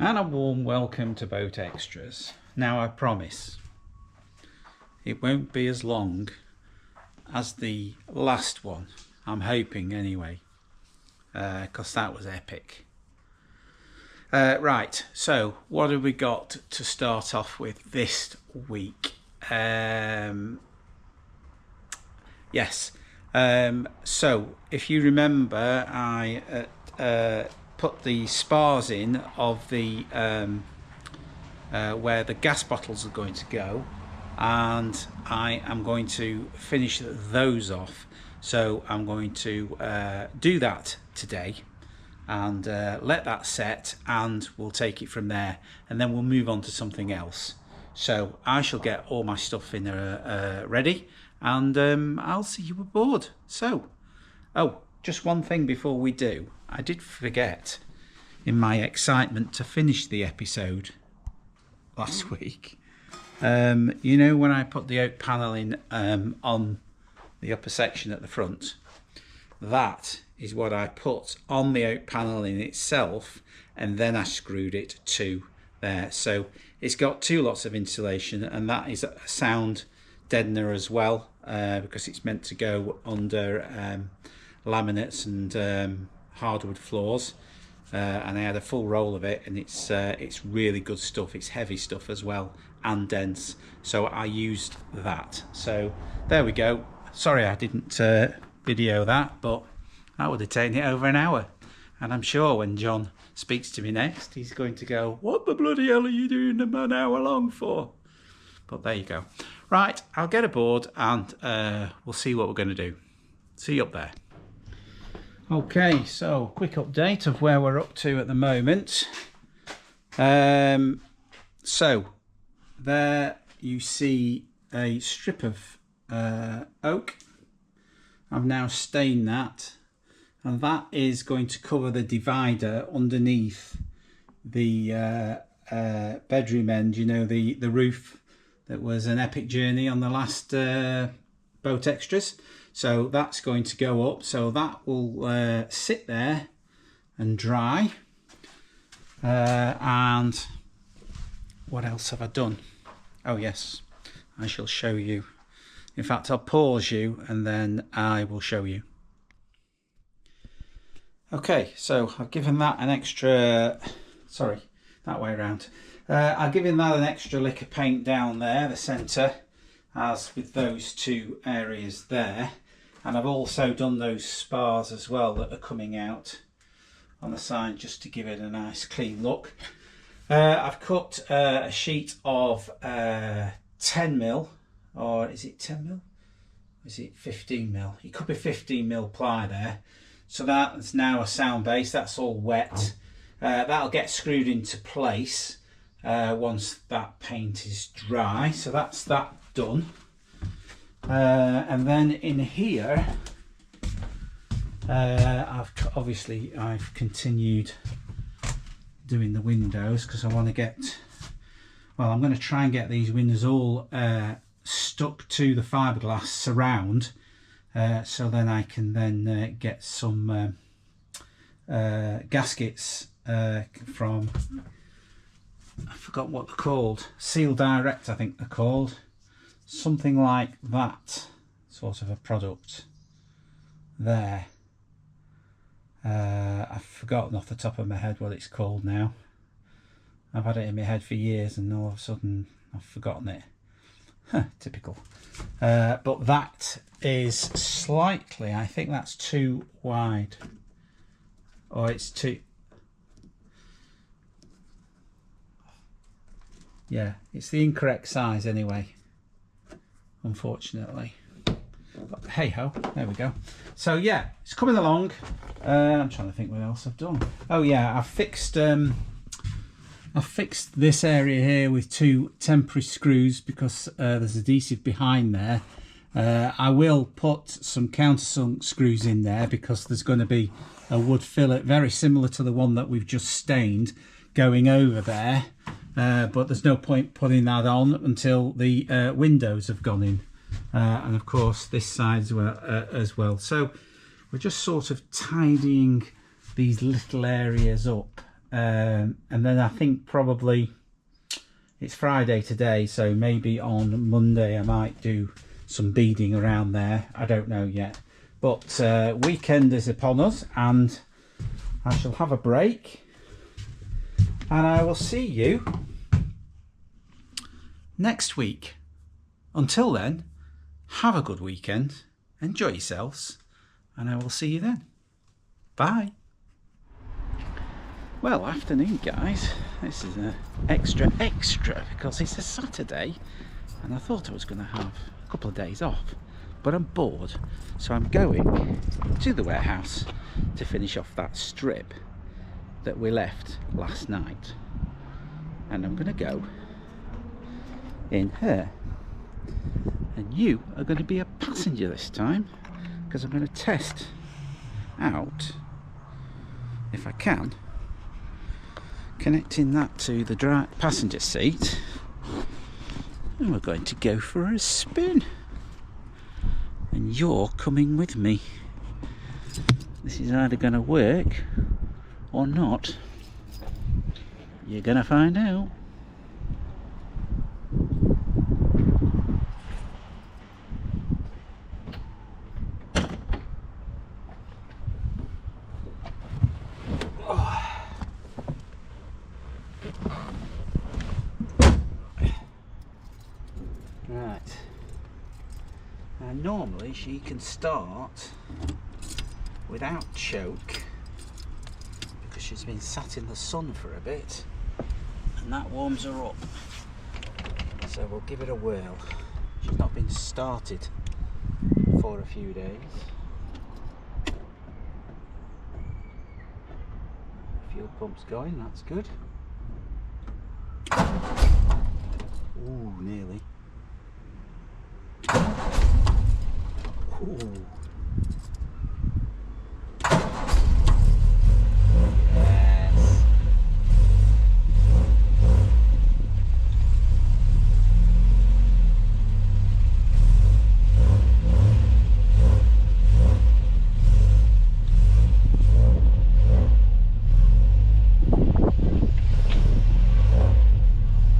And a warm welcome to Boat Extras. Now I promise it won't be as long as the last one, I'm hoping anyway, because that was epic. Right, so what have we got to start off with this week? Yes, so if you remember, I put the spars in of the where the gas bottles are going to go, and I am going to finish those off. So I'm going to do that today and let that set, and we'll take it from there, and then we'll move on to something else. So I shall get all my stuff in ready, and I'll see you aboard. So, oh, just one thing before we do. I did forget, in my excitement to finish the episode last week, you know, when I put the oak panelling on the upper section at the front, that is what I put on the oak panelling itself, and then I screwed it to there. So it's got two lots of insulation, and that is a sound deadener as well, because it's meant to go under laminates and hardwood floors, and I had a full roll of it, and it's really good stuff. It's heavy stuff as well and dense, so I used that. So there we go. Sorry I didn't video that, but that would have taken it over an hour, and I'm sure when John speaks to me next, he's going to go, "What the bloody hell are you doing an hour long for?" But there you go. Right, I'll get aboard, and we'll see what we're going to do. See you up there. Okay, so quick update of where we're up to at the moment. So there you see a strip of oak. I've now stained that, and that is going to cover the divider underneath the bedroom end, you know, the roof that was an epic journey on the last Boat Extras. So that's going to go up, so that will sit there and dry. And what else have I done? Oh yes, I shall show you. In fact, I'll pause you and then I will show you. Okay, so I've given that an extra, sorry, that way around. I've given that an extra lick of paint down there, the centre, as with those two areas there. And I've also done those spars as well that are coming out on the side, just to give it a nice clean look. I've cut a sheet of 10mm, or is it 10mm? Is it 15mm? It could be 15mm ply there. So that's now a sound base. That's all wet. That'll get screwed into place once that paint is dry. So that's that done. And then in here, I've continued doing the windows, because I want to get, well, I'm going to try and get these windows all stuck to the fiberglass surround, so then I can then get some gaskets from, I forgot what they're called, Seal Direct I think they're called. Something like that sort of a product there. I've forgotten off the top of my head what it's called now. I've had it in my head for years, and all of a sudden I've forgotten it. Typical. But that is slightly, I think that's too wide, or it's too, yeah, it's the incorrect size anyway, unfortunately. But hey ho, there we go. So yeah, it's coming along. I'm trying to think what else I've done. Oh yeah, I've fixed this area here with two temporary screws, because there's adhesive behind there. I will put some countersunk screws in there, because there's going to be a wood fillet very similar to the one that we've just stained going over there, but there's no point putting that on until the windows have gone in. And of course this side as well. So we're just sort of tidying these little areas up and then I think probably it's Friday today, so maybe on Monday I might do some beading around there. I don't know yet, but weekend is upon us and I shall have a break, and I will see you next week. Until then, have a good weekend, enjoy yourselves, and I will see you then. Bye. Well, afternoon guys. This is an extra because it's a Saturday and I thought I was going to have a couple of days off, but I'm bored, so I'm going to the warehouse to finish off that strip that we left last night, and I'm going to go in here, and you are going to be a passenger this time, because I'm going to test out, if I can, connecting that to the passenger seat, and we're going to go for a spin, and you're coming with me. This is either going to work or not. You're going to find out. Right. Now normally she can start without choke because she's been sat in the sun for a bit and that warms her up. So we'll give it a whirl. She's not been started for a few days. Fuel pump's going, that's good. Ooh, nearly. Ooh. Yes.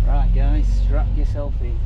Right guys, strap yourself in.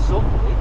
Sunday.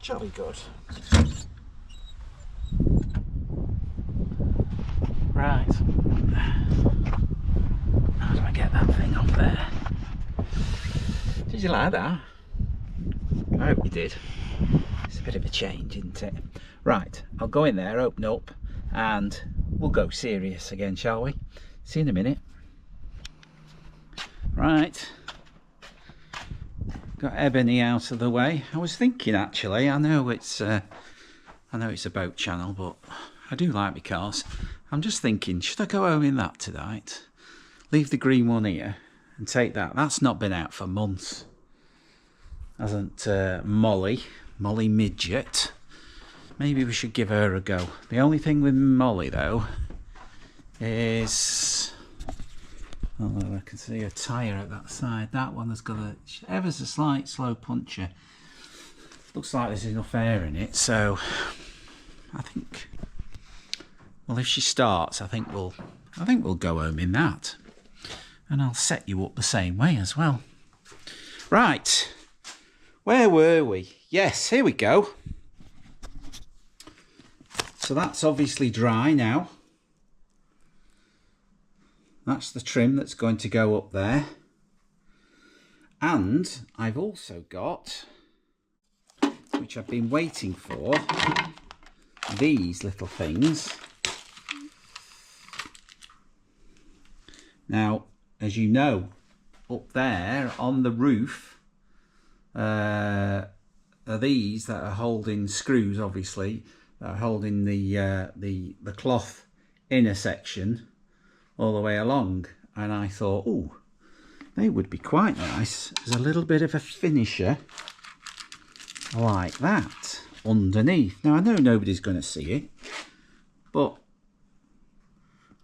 Jolly good. Right. How do I get that thing off there? Did you like that? I hope you did. It's a bit of a change, isn't it? Right, I'll go in there, open up, and we'll go serious again, shall we? See you in a minute. Right. Got Ebony out of the way. I was thinking, actually, I know it's a boat channel, but I do like my cars. I'm just thinking, should I go home in that tonight? Leave the green one here and take that. That's not been out for months. Hasn't Molly Midget. Maybe we should give her a go. The only thing with Molly, though, is... although I can see a tyre at that side. That one has got a ever so slight slow puncture. Looks like there's enough air in it, so I think, well, if she starts, I think we'll go home in that, and I'll set you up the same way as well. Right, where were we? Yes, here we go. so that's obviously dry now. That's the trim that's going to go up there. And I've also got, which I've been waiting for, these little things. Now, as you know, up there on the roof are these that are holding screws, obviously, that are holding the cloth inner section all the way along. And I thought, oh, they would be quite nice as a little bit of a finisher like that underneath. Now, I know nobody's going to see it, but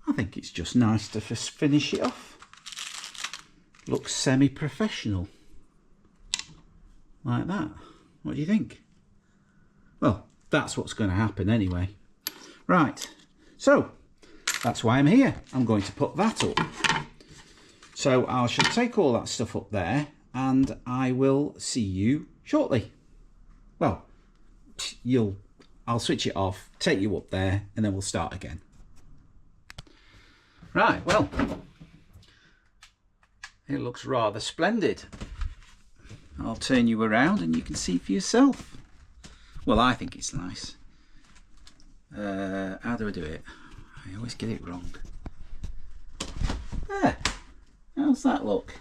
I think it's just nice to just finish it off. Looks semi-professional like that. What do you think? Well, that's what's going to happen anyway. Right, so that's why I'm here. I'm going to put that up. So I shall take all that stuff up there and I will see you shortly. Well, I'll switch it off, take you up there, and then we'll start again. Right, well, it looks rather splendid. I'll turn you around and you can see for yourself. Well, I think it's nice. How do I do it? I always get it wrong. There. How's that look?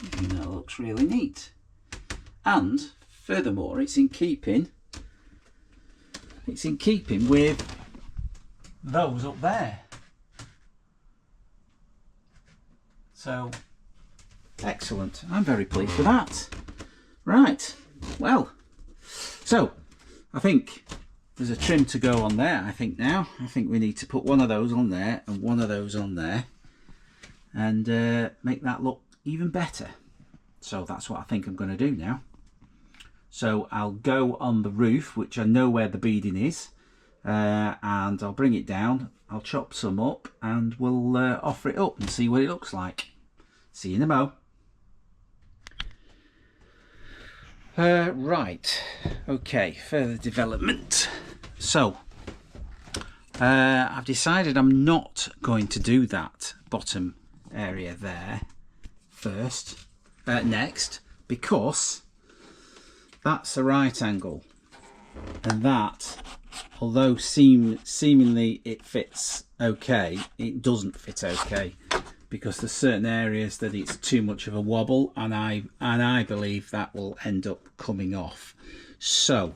I think that looks really neat. And furthermore, it's in keeping with those up there. So excellent. I'm very pleased with that. Right, well, so I think there's a trim to go on there. I think we need to put one of those on there and one of those on there and make that look even better. So that's what I think I'm going to do now. So I'll go on the roof, which I know where the beading is, and I'll bring it down. I'll chop some up and we'll offer it up and see what it looks like. See you in a mo. Right, okay, further development. So I've decided I'm not going to do that bottom area there next, because that's a right angle, and that, although seemingly it fits okay, it doesn't fit okay, because there's certain areas that it's too much of a wobble, and I believe that will end up coming off. So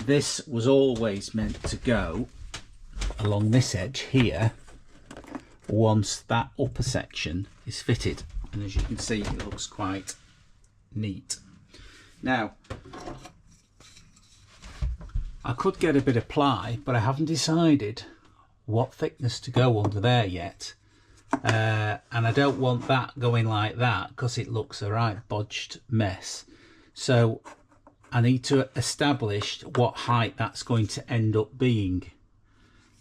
this was always meant to go along this edge here once that upper section is fitted, and as you can see, it looks quite neat. Now, I could get a bit of ply, but I haven't decided what thickness to go under there yet. And I don't want that going like that because it looks a right bodged mess. So I need to establish what height that's going to end up being.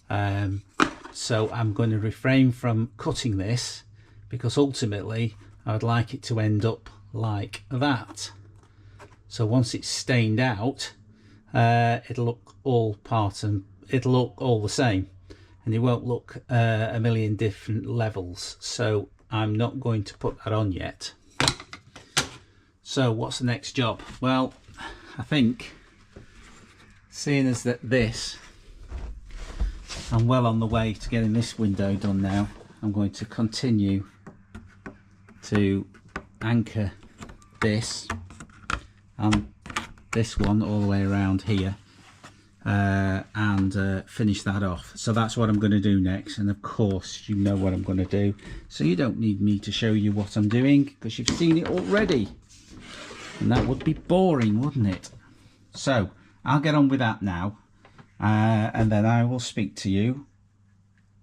So I'm going to refrain from cutting this, because ultimately I would like it to end up like that. So once it's stained out, it'll look all it'll look all the same, and it won't look a million different levels. So I'm not going to put that on yet. So what's the next job? Well, I think, seeing as that I'm well on the way to getting this window done now, I'm going to continue to anchor this and this one all the way around here, and finish that off. So that's what I'm going to do next, and of course you know what I'm going to do, so you don't need me to show you what I'm doing, because you've seen it already, and that would be boring, wouldn't it? So I'll get on with that now, and then I will speak to you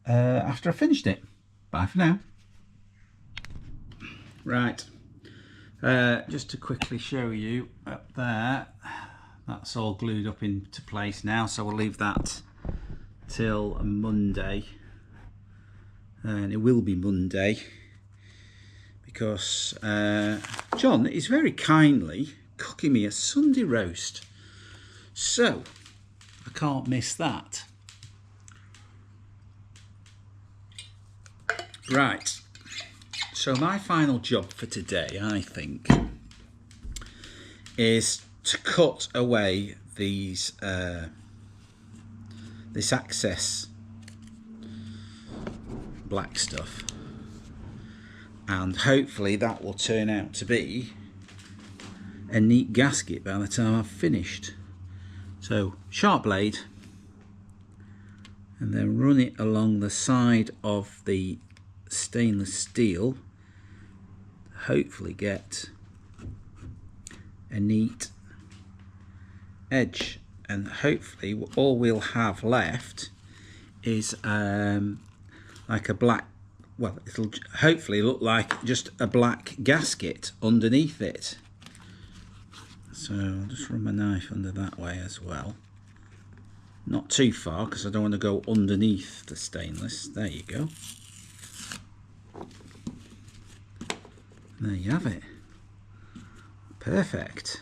after I've finished it. Bye for now. Right, just to quickly show you up there, that's all glued up into place now, so we'll leave that till Monday, and it will be Monday because John is very kindly cooking me a Sunday roast, so I can't miss that. Right, so my final job for today, I think, is to cut away these this excess black stuff, and hopefully that will turn out to be a neat gasket by the time I've finished. So sharp blade, and then run it along the side of the stainless steel, hopefully get a neat edge, and hopefully all we'll have left is like a black, well, it'll hopefully look like just a black gasket underneath it. So I'll just run my knife under that way as well, not too far because I don't want to go underneath the stainless. There you go. There you have it. Perfect.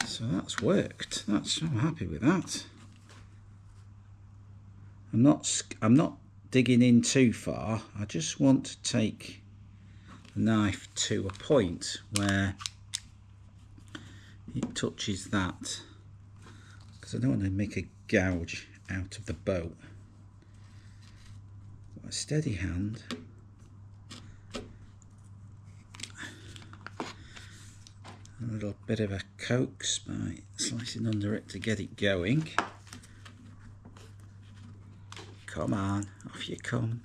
So that's worked. I'm happy with that. I'm not digging in too far. I just want to take the knife to a point where it touches that, because I don't want to make a gouge out of the boat. Got a steady hand. A little bit of a coax by slicing under it to get it going. Come on, off you come.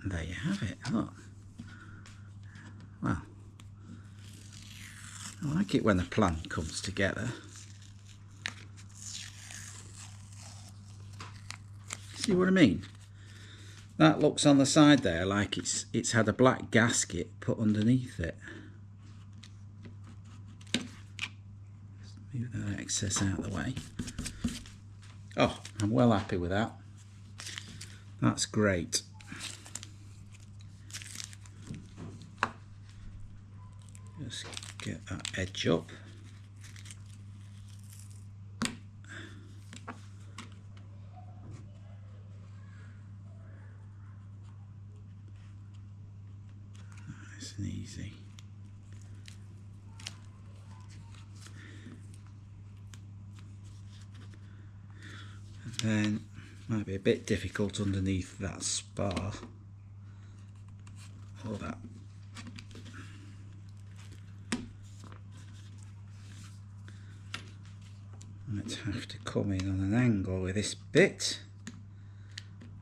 And there you have it. Look. Well, I like it when a plan comes together. See what I mean? That looks on the side there like it's had a black gasket put underneath it. Move that excess out of the way. Oh, I'm well happy with that. That's great. Just get that edge up. Nice and easy. Then might be a bit difficult underneath that spar, or that might have to come in on an angle with this bit,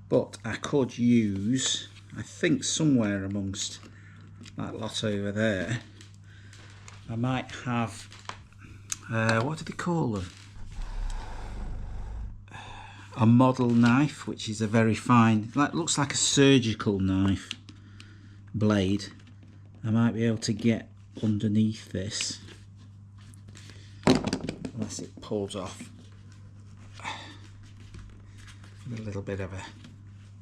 but I could use, I think somewhere amongst that lot over there, I might have what do they call them? A model knife, which is a very fine, like looks like a surgical knife blade. I might be able to get underneath this, unless it pulls off with a little bit of a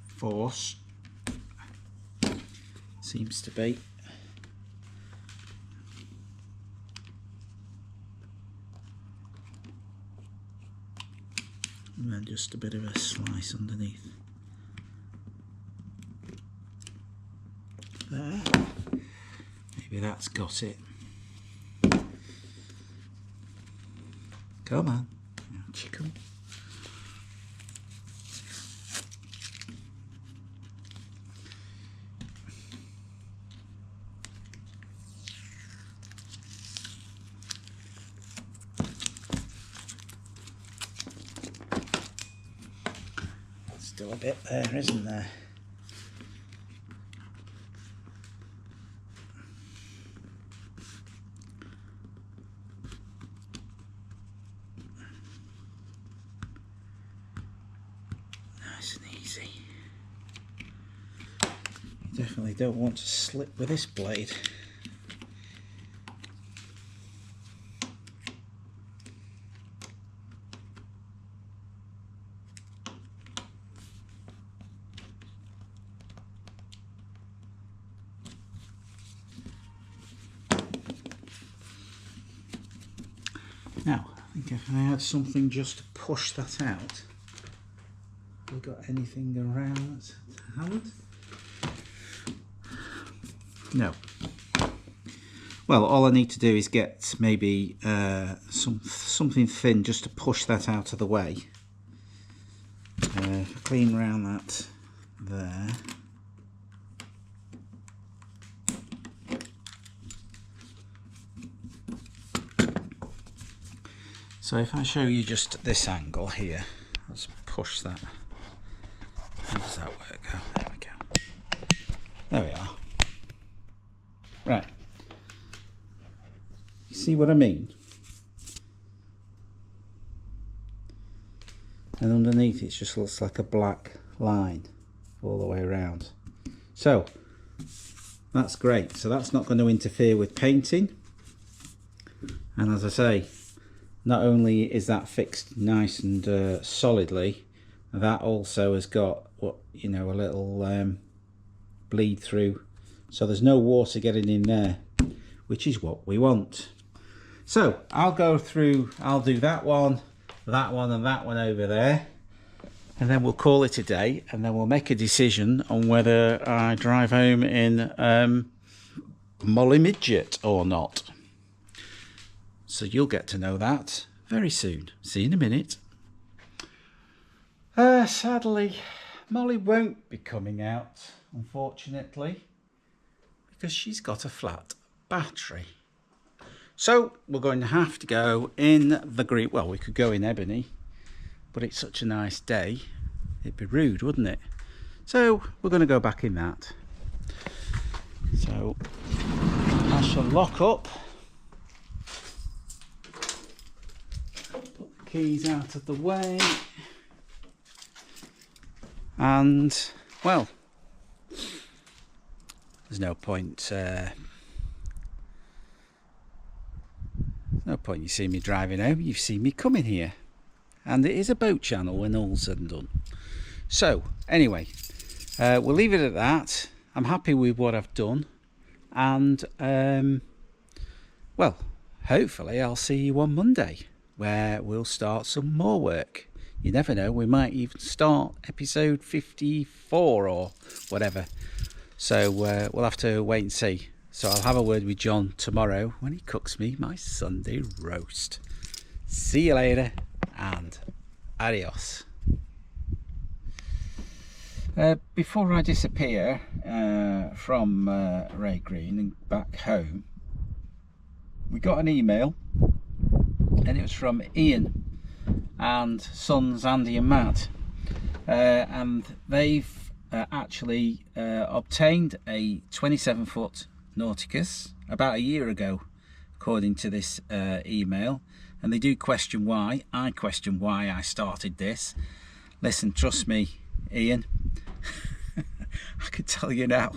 force. Seems to be. And then just a bit of a slice underneath. There. Maybe that's got it. Come on. Out you come. Still a bit there, isn't there? Nice and easy. You definitely don't want to slip with this blade. Now, I think if I had something just to push that out. Have we got anything around that haven't? No. Well, all I need to do is get maybe something thin just to push that out of the way. Clean around that there. So if I show you just this angle here, let's push that. How does that work? Oh, there we go. There we are. Right. You see what I mean? And underneath it just looks like a black line all the way around. So that's great. So that's not going to interfere with painting. And as I say, not only is that fixed nice and solidly, that also has got what a little bleed through, so there's no water getting in there, which is what we want. So I'll go through, I'll do that one and that one over there, and then we'll call it a day, and then we'll make a decision on whether I drive home in Molly Midget or not. So you'll get to know that very soon. See you in a minute. Sadly, Molly won't be coming out, unfortunately, because she's got a flat battery. So we're going to have to go in the green. Well, we could go in ebony, but it's such a nice day. It'd be rude, wouldn't it? So we're going to go back in that. So I shall lock up. Put the keys out of the way. And, well, there's no point you see me driving home. You've seen me coming here, and it is a boat channel when all's said and done. So anyway, we'll leave it at that. I'm happy with what I've done, and well, hopefully I'll see you on Monday, where we'll start some more work. You never know, we might even start episode 54 or whatever. So we'll have to wait and see. So I'll have a word with John tomorrow when he cooks me my Sunday roast. See you later, and adios. Before I disappear from Ray Green and back home, we got an email, and it was from Ian and sons Andy and Matt, and they've actually obtained a 27-foot Nauticus about a year ago, according to this email, and they do question why. I question why I started this. Listen, trust me, Ian, I can tell you now,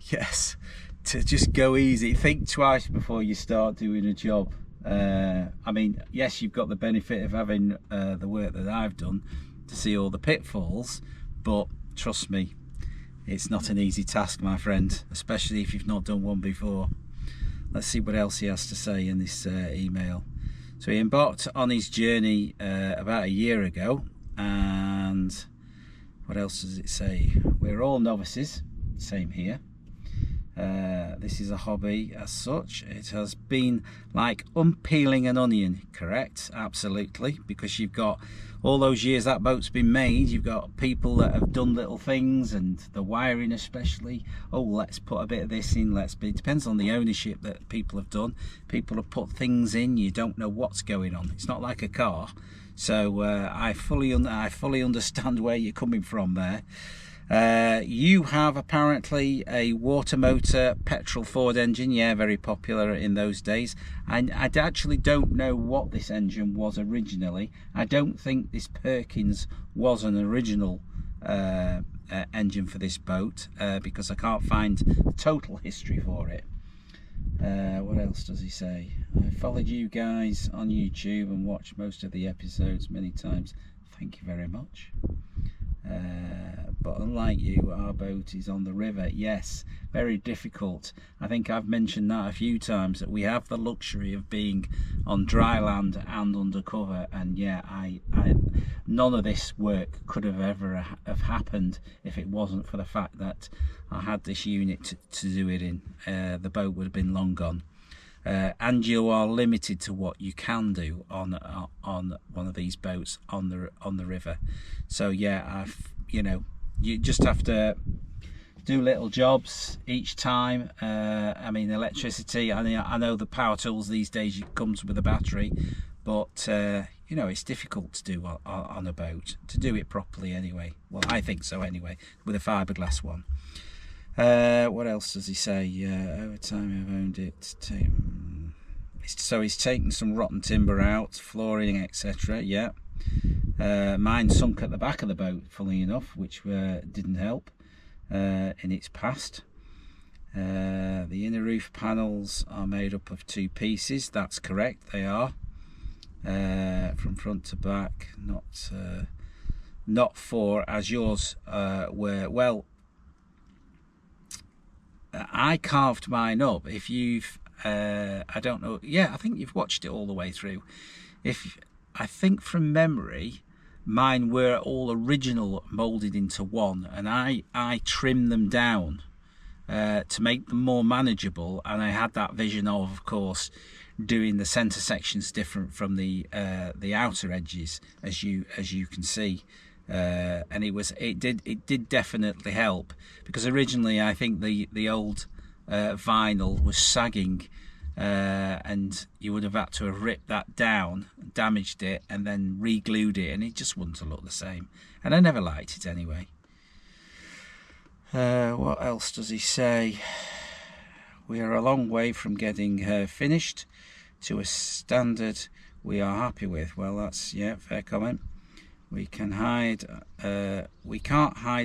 yes, to just go easy, think twice before you start doing a job. I mean, yes, you've got the benefit of having the work that I've done to see all the pitfalls, but trust me, it's not an easy task, my friend, especially if you've not done one before. Let's see what else he has to say in this email. So he embarked on his journey about a year ago, and what else does it say? We're all novices, same here. This is a hobby as such. It has been like unpeeling an onion, correct? Absolutely, because you've got all those years that boat's been made, you've got people that have done little things, and the wiring especially. Oh, let's put a bit of this in, it depends on the ownership that people have done. People have put things in, you don't know what's going on. It's not like a car. So I fully understand where you're coming from there. You have apparently a water motor petrol Ford engine, yeah, very popular in those days. And I actually don't know what this engine was originally. I don't think this Perkins was an original engine for this boat, because I can't find the total history for it. What else does he say? I followed you guys on YouTube and watched most of the episodes many times. Thank you very much. But unlike you, our boat is on the river. Yes, very difficult. I think I've mentioned that a few times, that we have the luxury of being on dry land and undercover, and yeah, none of this work could have ever have happened if it wasn't for the fact that I had this unit to do it in. The boat would have been long gone. And you are limited to what you can do on one of these boats on the river. So yeah, you just have to do little jobs each time. I mean, electricity, I know the power tools these days comes with a battery, but it's difficult to do on a boat, to do it properly anyway. Well, I think so anyway, with a fiberglass one. What else does he say? Over time I've owned it. So he's taken some rotten timber out, flooring, etc. Yeah. Mine sunk at the back of the boat, funnily enough, which didn't help in its past. The inner roof panels are made up of 2 pieces. That's correct, they are. From front to back, not 4 as yours were. Well, I carved mine up. If you've I don't know, yeah, I think you've watched it all the way through. I think from memory, mine were all original molded into one, and I trimmed them down to make them more manageable. And I had that vision of course, doing the center sections different from the outer edges, as you can see. And it did definitely help, because originally I think the old vinyl was sagging, and you would have had to have ripped that down, damaged it, and then re-glued it, and it just wouldn't have looked the same, and I never liked it anyway. What else does he say? We are a long way from getting her finished to a standard we are happy with. Well, that's, yeah, fair comment. We can't hide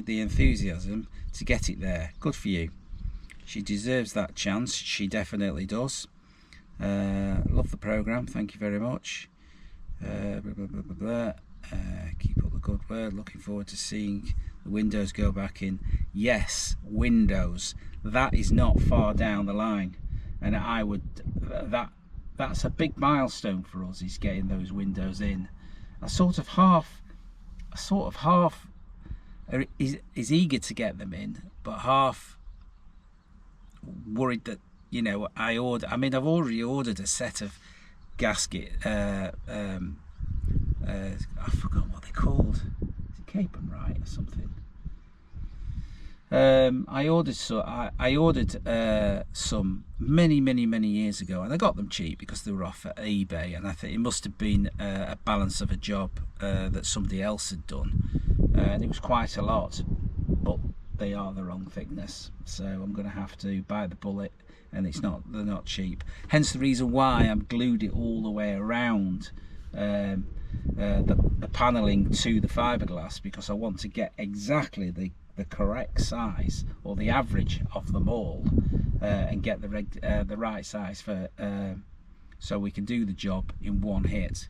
the enthusiasm to get it there. Good for you. She deserves that chance. She definitely does. Love the programme. Thank you very much. Blah, blah, blah, blah, blah. Keep up the good word. Looking forward to seeing the windows go back in. Yes, windows. That is not far down the line, and I would. That's a big milestone for us. Is getting those windows in. I sort of half is eager to get them in, but half worried that, I've already ordered a set of gasket, I forgot what they're called. Is it Cape and Right or something? I ordered some many years ago, and I got them cheap because they were off at eBay, and I think it must have been a balance of a job that somebody else had done, and it was quite a lot, but they are the wrong thickness, so I'm going to have to bite the bullet, and they're not cheap. Hence the reason why I've glued it all the way around the panelling to the fiberglass, because I want to get exactly the correct size, or the average of them all, and get the right size for so we can do the job in one hit.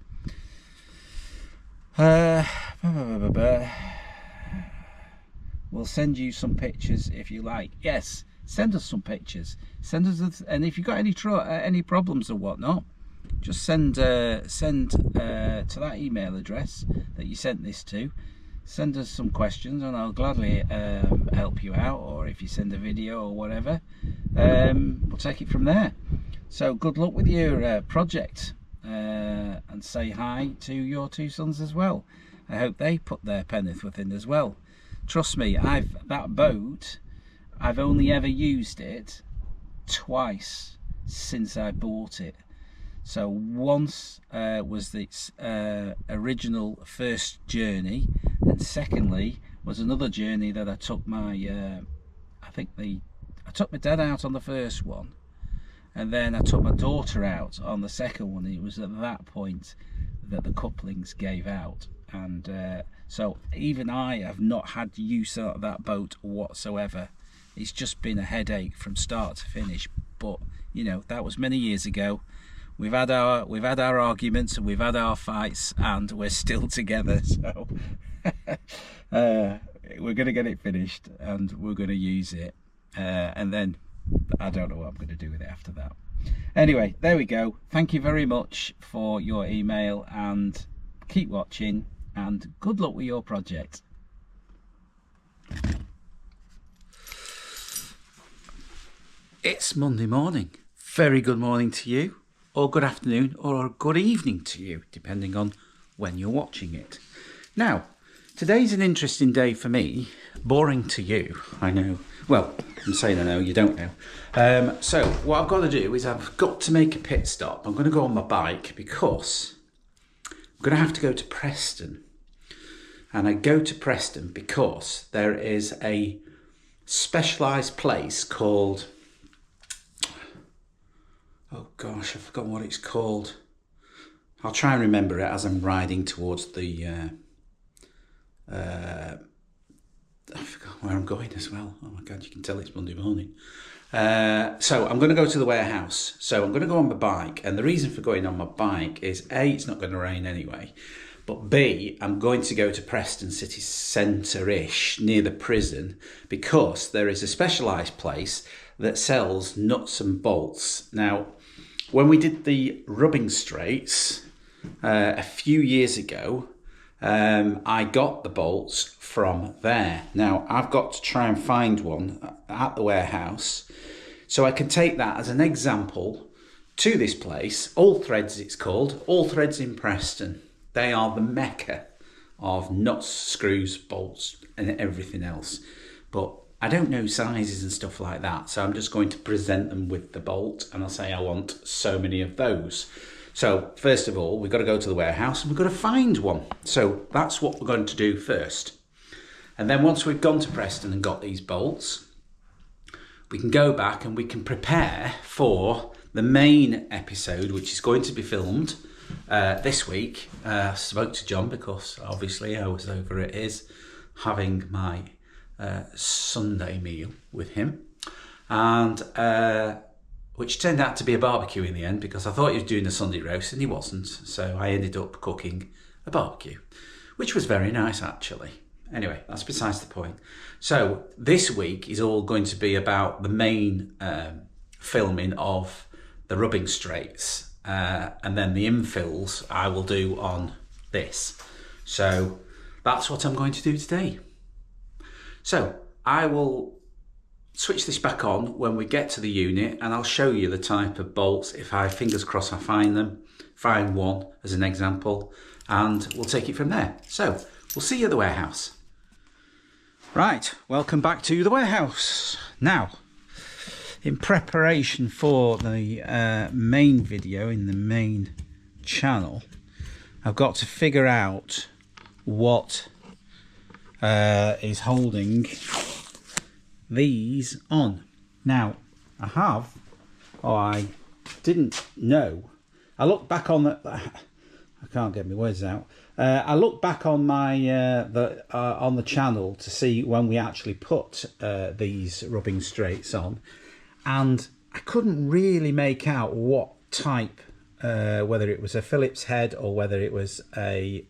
We'll send you some pictures if you like. Yes, send us some pictures. Send us, and if you've got any problems or whatnot, just send to that email address that you sent this to. Send us some questions, and I'll gladly help you out, or if you send a video or whatever, we'll take it from there. So good luck with your project, and say hi to your 2 sons as well. I hope they put their penn'orth in as well. Trust me, that boat, I've only ever used it twice since I bought it. So once was its original first journey, and secondly was another journey that I took my I took my dad out on the first one, and then I took my daughter out on the second one. It was at that point that the couplings gave out, and so even I have not had use of that boat whatsoever. It's just been a headache from start to finish, but that was many years ago we've had our arguments and we've had our fights, and we're still together. So we're going to get it finished and we're going to use it, and then I don't know what I'm going to do with it after that. Anyway, there we go. Thank you very much for your email, and keep watching, and good luck with your project. It's Monday morning. Very good morning to you, or good afternoon, or good evening to you, depending on when you're watching it. Now, today's an interesting day for me. Boring to you, I know. Well, I'm saying I know, you don't know. So what I've got to do is I've got to make a pit stop. I'm going to go on my bike because I'm going to have to go to Preston. And I go to Preston because there is a specialised place called... Oh gosh, I've forgotten what it's called. I'll try and remember it as I'm riding towards the... I forgot where I'm going as well. Oh my God, you can tell it's Monday morning. So I'm going to go to the warehouse. So I'm going to go on my bike. And the reason for going on my bike is A, it's not going to rain anyway. But B, I'm going to go to Preston city centre-ish near the prison because there is a specialised place that sells nuts and bolts. Now, when we did the rubbing straights a few years ago, I got the bolts from there. Now I've got to try and find one at the warehouse so I can take that as an example to this place. All Threads it's called, All Threads in Preston. They are the mecca of nuts, screws, bolts and everything else, but I don't know sizes and stuff like that, so I'm just going to present them with the bolt and I'll say I want so many of those. So first of all, we've got to go to the warehouse and we've got to find one. So that's what we're going to do first. And then once we've gone to Preston and got these bolts, we can go back and we can prepare for the main episode, which is going to be filmed this week. I spoke to John because obviously I was over at his having my Sunday meal with him. And which turned out to be a barbecue in the end because I thought he was doing a Sunday roast and he wasn't. So I ended up cooking a barbecue, which was very nice actually. Anyway, that's besides the point. So this week is all going to be about the main filming of the rubbing straights, and then the infills I will do on this. So that's what I'm going to do today. So I will switch this back on when we get to the unit and I'll show you the type of bolts. If I, fingers crossed, I find one as an example, and we'll take it from there. So we'll see you at the warehouse. Right, welcome back to the warehouse. Now, in preparation for the main video in the main channel, I've got to figure out what is holding these on. Now I didn't know. I looked back on the I can't get my words out. I looked back on my on the channel to see when we actually put these rubbing straights on, and I couldn't really make out what type, whether it was a Phillips head or whether it was a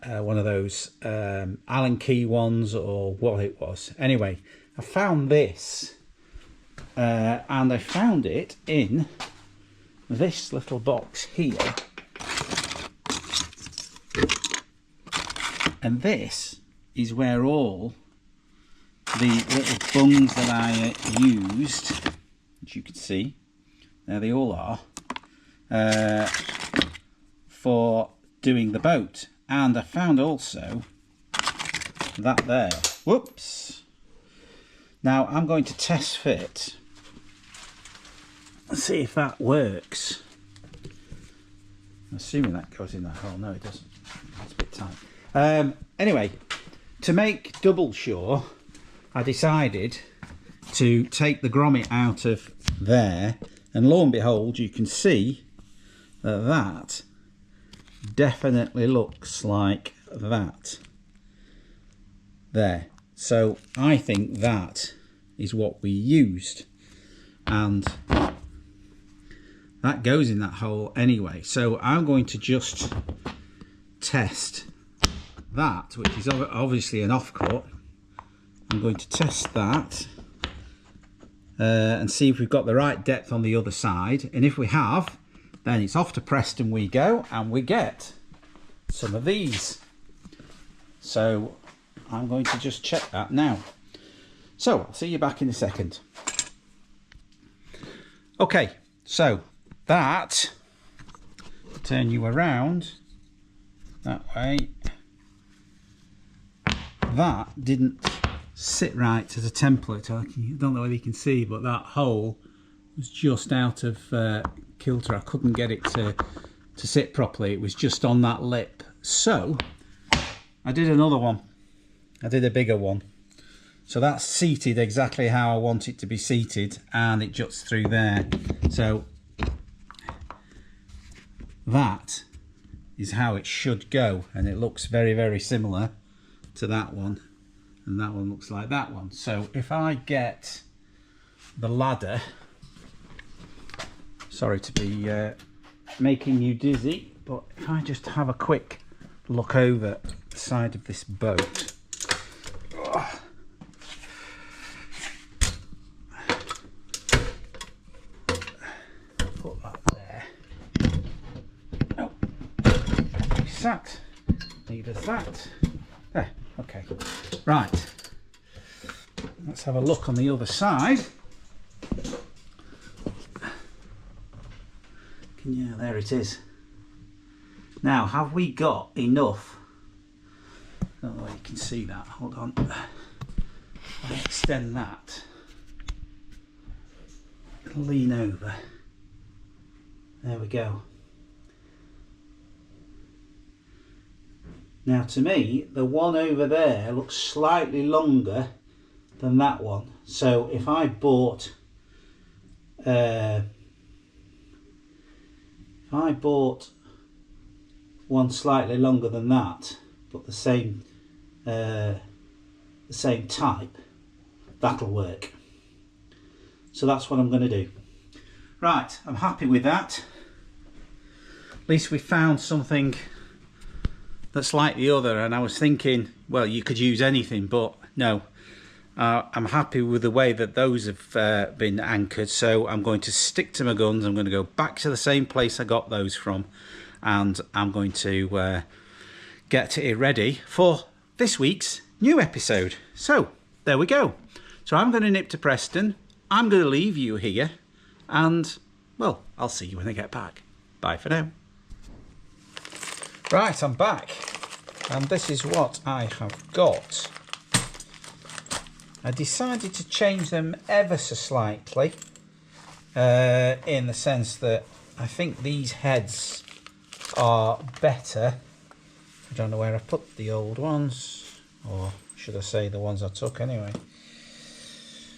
one of those Allen key ones or what it was. Anyway, I found this, and I found it in this little box here, and this is where all the little bungs that I used, which you can see, there they all are, for doing the boat. And I found also that there. Whoops. Now I'm going to test fit. Let's see if that works. I'm assuming that goes in that hole. No, it doesn't. It's a bit tight. Anyway, to make double sure, I decided to take the grommet out of there, and lo and behold, you can see that that definitely looks like that there. So I think that is what we used, and that goes in that hole anyway. So I'm going to just test that, which is obviously an offcut. I'm going to test that and see if we've got the right depth on the other side. And if we have, then it's off to Preston we go, and we get some of these. So I'm going to just check that now. So I'll see you back in a second. Okay, so that, turn you around that way, that didn't sit right as a template. I don't know whether you can see, but that hole was just out of kilter. I couldn't get it to sit properly. It was just on that lip. So I did another one. I did a bigger one. So that's seated exactly how I want it to be seated, and it juts through there. So that is how it should go, and it looks very, very similar to that one, and that one looks like that one. So if I get the ladder, sorry to be making you dizzy, but if I just have a quick look over the side of this boat. Put that there. Oh, that neither that. There, okay. Right. Let's have a look on the other side. Yeah, there it is. Now, have we got enough? I don't know if you can see that. Hold on. I extend that. Lean over. There we go. Now, to me, the one over there looks slightly longer than that one. So if I bought one slightly longer than that, but the same type, that'll work. So that's what I'm going to do. Right, I'm happy with that. At least we found something that's like the other, and I was thinking, well, you could use anything, but no. I'm happy with the way that those have been anchored, so I'm going to stick to my guns. I'm going to go back to the same place I got those from, and I'm going to get it ready for this week's new episode. So there we go. So I'm going to nip to Preston. I'm going to leave you here, and well, I'll see you when I get back. Bye for now. Right, I'm back, and this is what I have got. I decided to change them ever so slightly, in the sense that I think these heads are better. I don't know where I put the old ones, or should I say the ones I took anyway.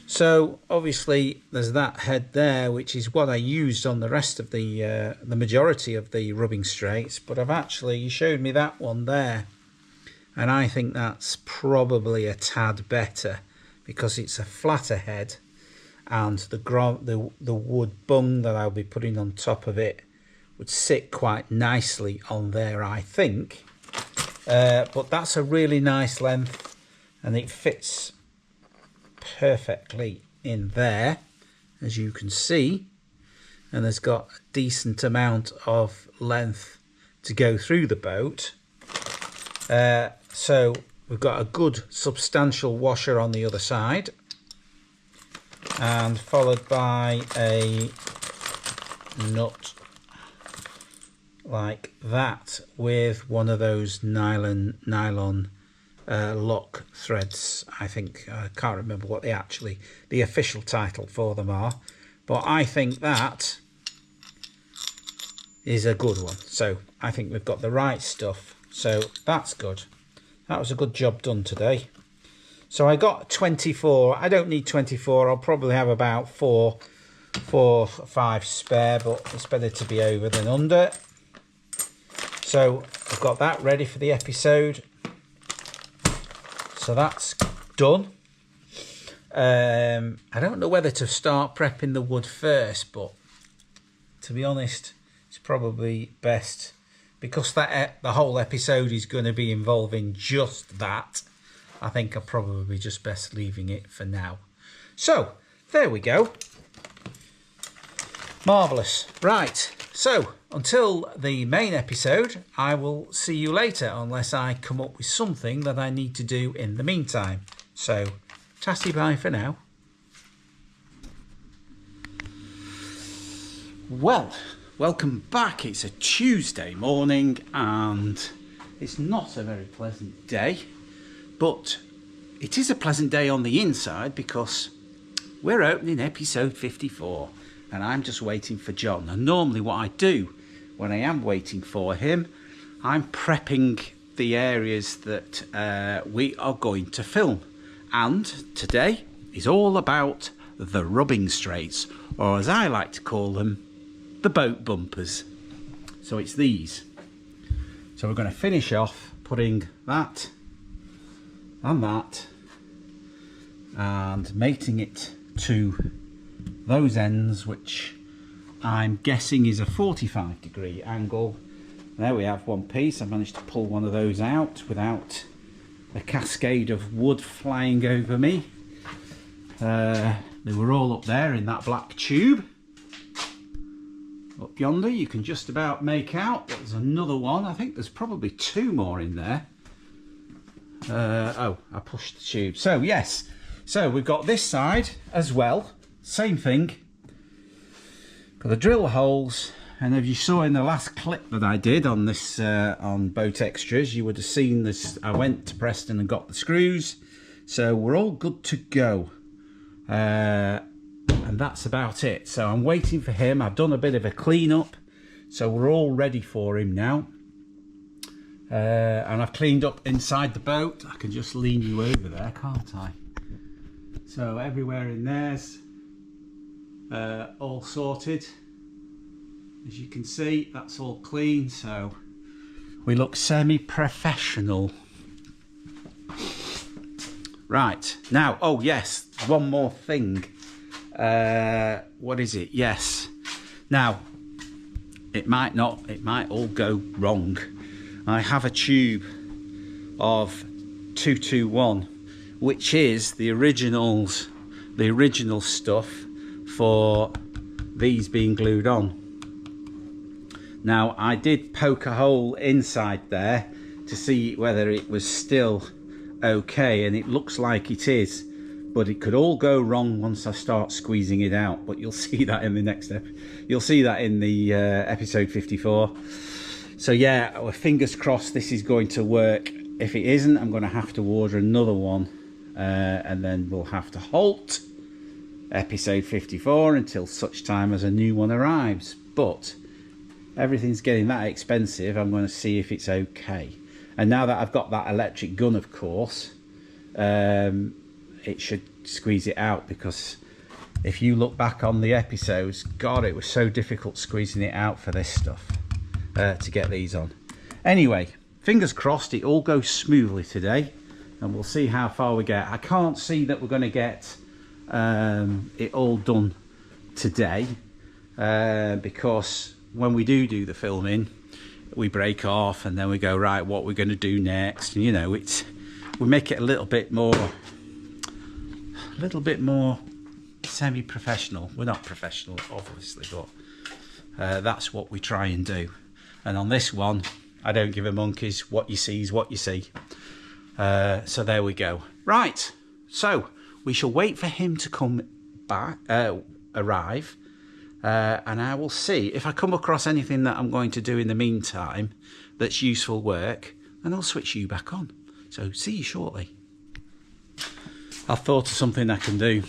So obviously there's that head there, which is what I used on the rest of the majority of the rubbing straights, but you showed me that one there, and I think that's probably a tad better, because it's a flatter head, and the wood bung that I'll be putting on top of it would sit quite nicely on there, I think. But that's a really nice length, and it fits perfectly in there, as you can see, and there's got a decent amount of length to go through the boat. So we've got a good substantial washer on the other side, and followed by a nut like that with one of those nylon lock threads. I can't remember what the official title for them are, but I think that is a good one. So I think we've got the right stuff, so that's good. That was a good job done today. So I got 24. I don't need 24. I'll probably have about 4 or 5 spare, but it's better to be over than under. So I've got that ready for the episode. So that's done. I don't know whether to start prepping the wood first, but to be honest, it's probably best, because the whole episode is going to be involving just that. I think I'm probably just best leaving it for now. So, there we go. Marvellous. Right, so until the main episode, I will see you later, unless I come up with something that I need to do in the meantime. So, tatty bye for now. Well, welcome back. It's a Tuesday morning and it's not a very pleasant day, but it is a pleasant day on the inside because we're opening episode 54 and I'm just waiting for John. And normally what I do when I am waiting for him, I'm prepping the areas that we are going to film. And today is all about the rubbing straights, or as I like to call them, the boat bumpers. So it's these. So we're going to finish off putting that and that and mating it to those ends, which I'm guessing is a 45-degree angle. There we have one piece. I managed to pull one of those out without a cascade of wood flying over me. They were all up there in that black tube. Up yonder you can just about make out there's another one. I think there's probably two more in there. Oh, I pushed the tube. So yes, so we've got this side as well. Same thing. Got the drill holes, and if you saw in the last clip that I did on this on Boat Extras, you would have seen this. I went to Preston and got the screws, so we're all good to go. And that's about it. So I'm waiting for him. I've done a bit of a clean up, so we're all ready for him now. And I've cleaned up inside the boat. I can just lean you over there, can't I? So everywhere in there's all sorted. As you can see, that's all clean, so we look semi-professional. Right, now, oh yes, one more thing. What is it? Yes. Now, it might all go wrong. I have a tube of 221, which is the original stuff for these being glued on. Now, I did poke a hole inside there to see whether it was still okay, and it looks like it is, but it could all go wrong once I start squeezing it out. But you'll see that in the next you'll see that in the episode 54. So yeah, well, fingers crossed this is going to work. If it isn't, I'm going to have to order another one, and then we'll have to halt episode 54 until such time as a new one arrives. But everything's getting that expensive, I'm going to see if it's okay. And now that I've got that electric gun, of course, it should squeeze it out, because if you look back on the episodes, God, it was so difficult squeezing it out for this stuff, to get these on. Anyway, fingers crossed it all goes smoothly today, and we'll see how far we get. I can't see that we're going to get it all done today, because when we do the filming, we break off and then we go, right, what we're going to do next. And, you know, we make it a little bit more semi-professional. We're not professional, obviously, but that's what we try and do. And on this one, I don't give a monkey's. What you see is what you see. So there we go. Right, so we shall wait for him to come back, arrive. And I will see if I come across anything that I'm going to do in the meantime that's useful work, and I'll switch you back on. So see you shortly. I've thought of something I can do.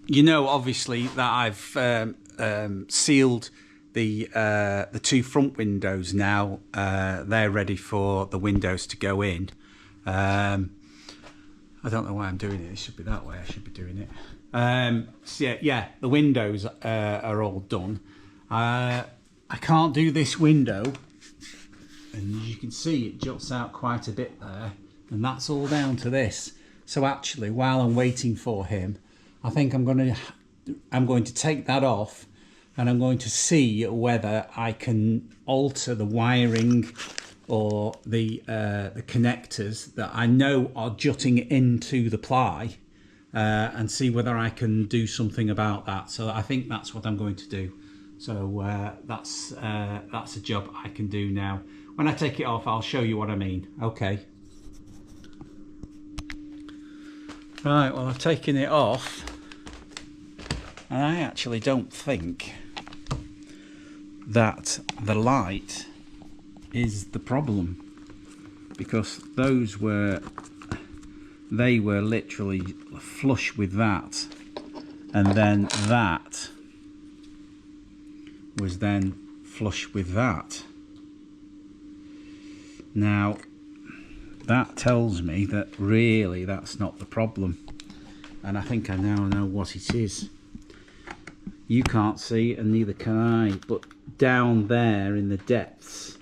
You know, obviously, that I've sealed the two front windows now. They're ready for the windows to go in. I don't know why I'm doing it. It should be that way. I should be doing it. So yeah, the windows are all done. I can't do this window, and as you can see, it juts out quite a bit there, and that's all down to this. So actually, while I'm waiting for him, I think I'm going to take that off and I'm going to see whether I can alter the wiring or the connectors that I know are jutting into the ply, and see whether I can do something about that. So I think that's what I'm going to do. So that's a job I can do now. When I take it off, I'll show you what I mean. Okay. Right, well, I've taken it off, and I actually don't think that the light is the problem, because they were literally flush with that, and then that was then flush with that. Now that tells me that really that's not the problem, and I think I now know what it is. You can't see, and neither can I, but down there in the depths,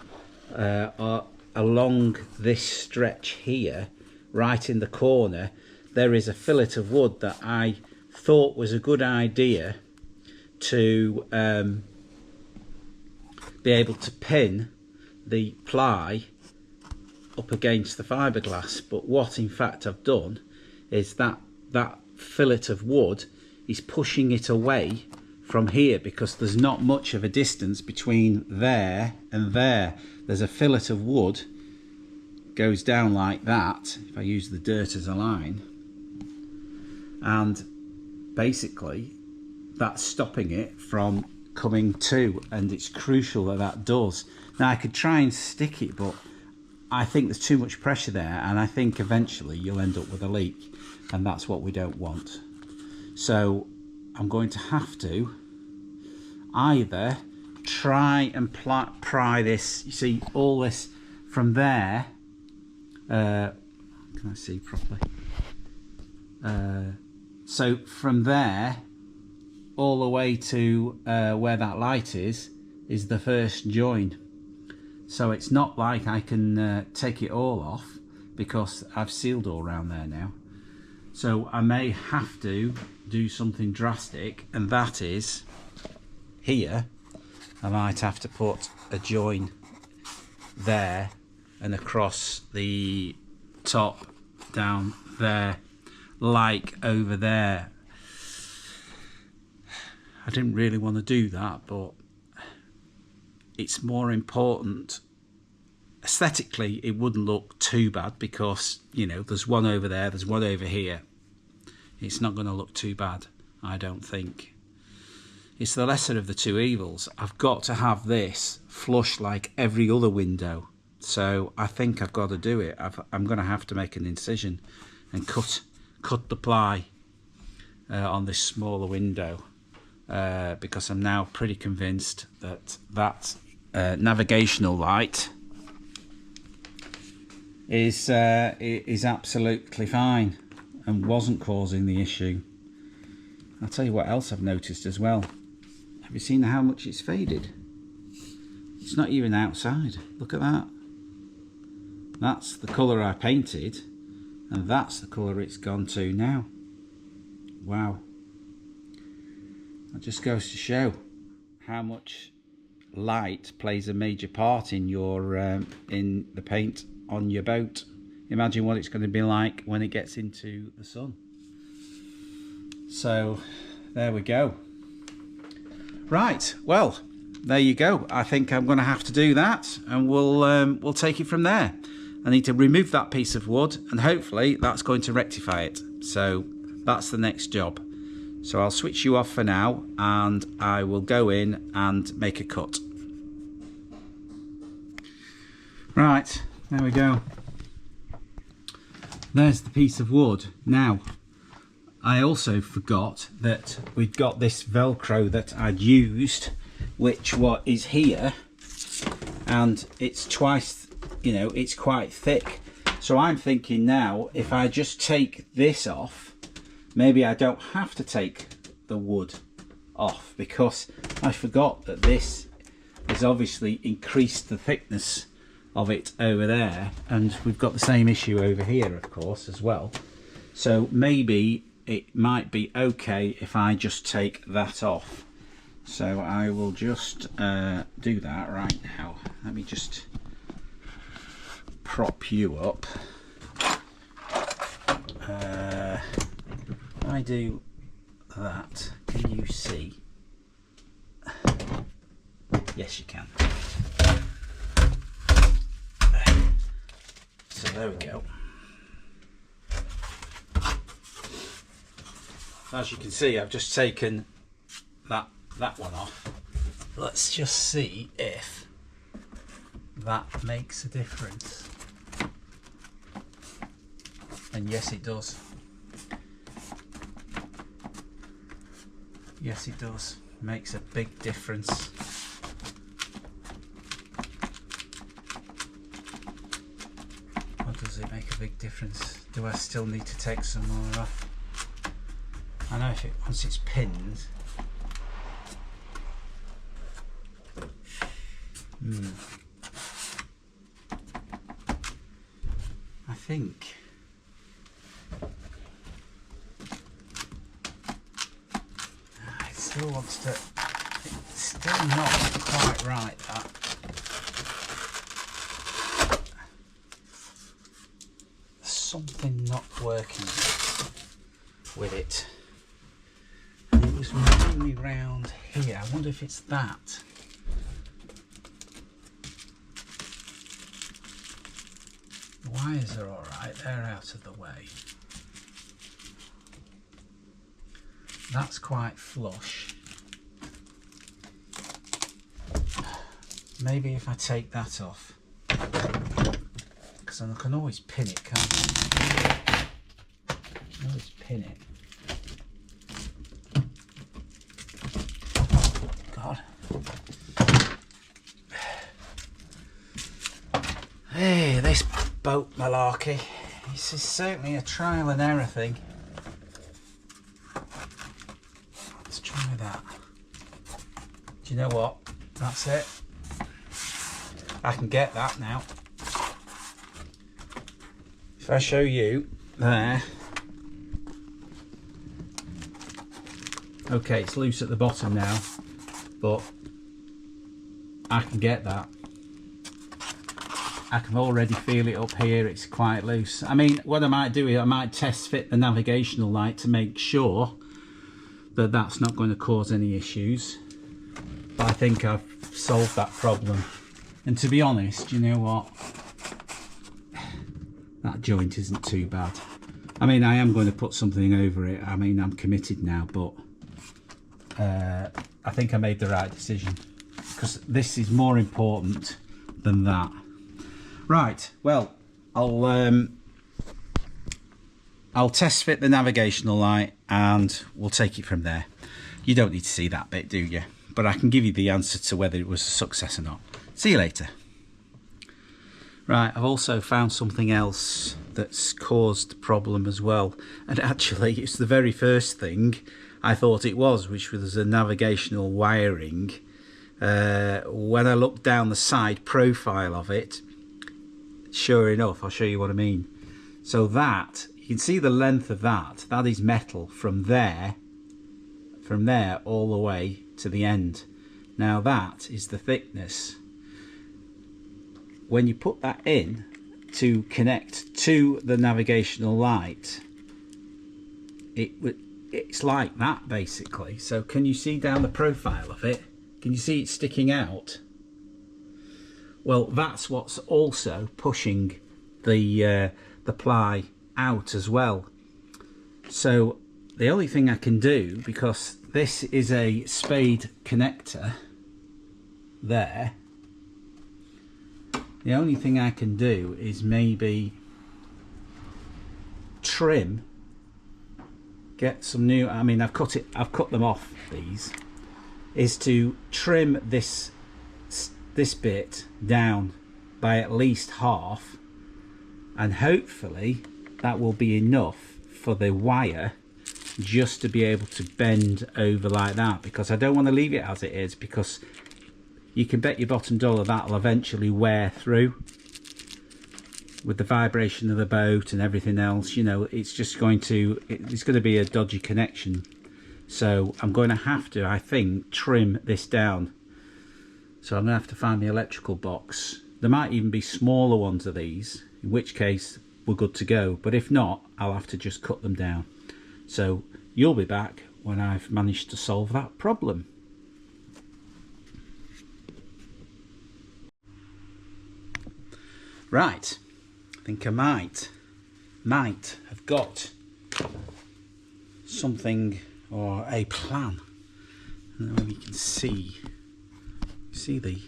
along this stretch here, right in the corner, there is a fillet of wood that I thought was a good idea to be able to pin the ply up against the fiberglass. But what in fact I've done is that fillet of wood is pushing it away from here, because there's not much of a distance between there and there. There's a fillet of wood goes down like that, if I use the dirt as a line, and basically that's stopping it from coming to, and it's crucial that that does. Now I could try and stick it, but I think there's too much pressure there, and I think eventually you'll end up with a leak, and that's what we don't want. So I'm going to have to either try and pry this, you see, all this from there. Can I see properly? So from there all the way to where that light is the first join. So it's not like I can take it all off, because I've sealed all around there now. So I may have to do something drastic, and that is here I might have to put a join there and across the top down there, like over there. I didn't really want to do that, but it's more important. Aesthetically it wouldn't look too bad, because you know there's one over there, there's one over here. It's not going to look too bad, I don't think. It's the lesser of the two evils. I've got to have this flush like every other window, so I think I've got to do it. I'm going to have to make an incision and cut the ply on this smaller window, because I'm now pretty convinced that navigational light is absolutely fine and wasn't causing the issue. I'll tell you what else I've noticed as well. Have you seen how much it's faded? It's not even outside. Look at that. That's the colour I painted, and that's the colour it's gone to now. Wow. That just goes to show how much light plays a major part in your in the paint on your boat. Imagine what it's going to be like when it gets into the sun. So there we go. Right, well, there you go. I think I'm going to have to do that, and we'll take it from there. I need to remove that piece of wood, and hopefully that's going to rectify it. So that's the next job. So I'll switch you off for now, and I will go in and make a cut. Right, there we go. There's the piece of wood. Now, I also forgot that we've got this Velcro that I'd used, which is here, and it's twice, you know, it's quite thick. So I'm thinking now, if I just take this off, maybe I don't have to take the wood off, because I forgot that this has obviously increased the thickness of it over there, and we've got the same issue over here, of course, as well. So maybe it might be okay if I just take that off. So I will just do that right now. Let me just prop you up. I do that. Can you see? Yes, you can. So there we go. As you can see, I've just taken that one off. Let's just see if that makes a difference. And yes, it does. Yes, it does. Makes a big difference. Or does it make a big difference? Do I still need to take some more off? I know if it, once it's pinned. I think it still wants to. It's still not quite right. That. There's something not working with it. And it was moving me round here. I wonder if it's that. The wires are alright, they're out of the way. That's quite flush. Maybe if I take that off, because I can always pin it, can't I? I can always pin it. God. Hey, this boat malarkey. This is certainly a trial and error thing. Let's try that. Do you know what? That's it. I can get that now. If I show you there. Okay, it's loose at the bottom now, but I can get that. I can already feel it up here, it's quite loose. I mean, what I might do is I might test fit the navigational light to make sure that that's not going to cause any issues. But I think I've solved that problem. And to be honest, you know what? That joint isn't too bad. I mean, I am going to put something over it. I mean, I'm committed now, but I think I made the right decision. Because this is more important than that. Right, well, I'll test fit the navigational light and we'll take it from there. You don't need to see that bit, do you? But I can give you the answer to whether it was a success or not. See you later. Right, I've also found something else that's caused the problem as well. And actually, it's the very first thing I thought it was, which was a navigational wiring. When I looked down the side profile of it, sure enough, I'll show you what I mean. So that, you can see the length of that. That is metal from there all the way to the end. Now that is the thickness. When you put that in to connect to the navigational light, it's like that basically. So can you see down the profile of it? Can you see it sticking out? Well, that's what's also pushing the ply out as well. So the only thing I can do, because this is a spade connector there, the only thing I can do is maybe trim, get some new, I mean I've cut them off, these, is to trim this bit down by at least half, and hopefully that will be enough for the wire just to be able to bend over like that, because I don't want to leave it as it is, because you can bet your bottom dollar that'll eventually wear through with the vibration of the boat and everything else. You know, it's just going to, it's going to be a dodgy connection. So I'm going to have to, I think, trim this down. So I'm going to have to find the electrical box. There might even be smaller ones of these, in which case we're good to go. But if not, I'll have to just cut them down. So you'll be back when I've managed to solve that problem. Right, I think I might have got something or a plan. I don't know if you can see the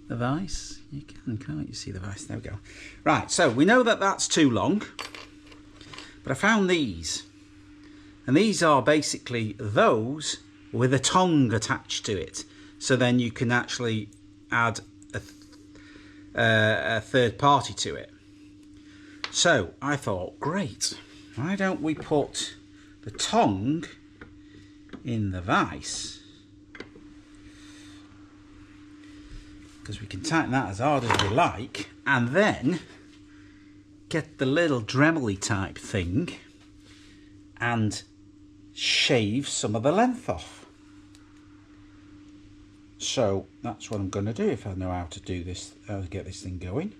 vise. You can, can't you see the vise? There we go. Right, so we know that that's too long, but I found these, and these are basically those with a tongue attached to it, so then you can actually add a third party to it. So I thought, great, why don't we put the tongue in the vise, because we can tighten that as hard as we like, and then get the little Dremel type thing and shave some of the length off. So that's what I'm going to do if I know how to do this, how to get this thing going.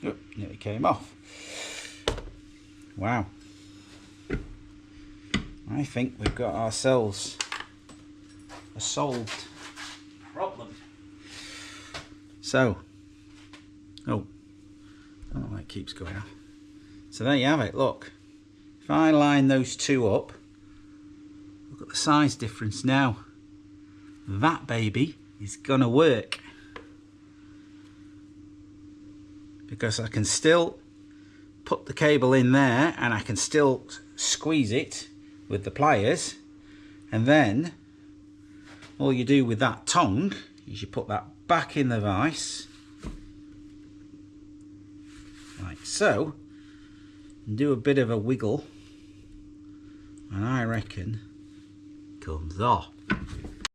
Oh, nearly came off. Wow. I think we've got ourselves a solved problem. So, oh, I don't know why it keeps going off. So there you have it, look. If I line those two up, look at the size difference now. That baby is gonna work. Because I can still put the cable in there and I can still squeeze it with the pliers, and then all you do with that tongue is you put that back in the vise like so, and do a bit of a wiggle, and I reckon it comes off.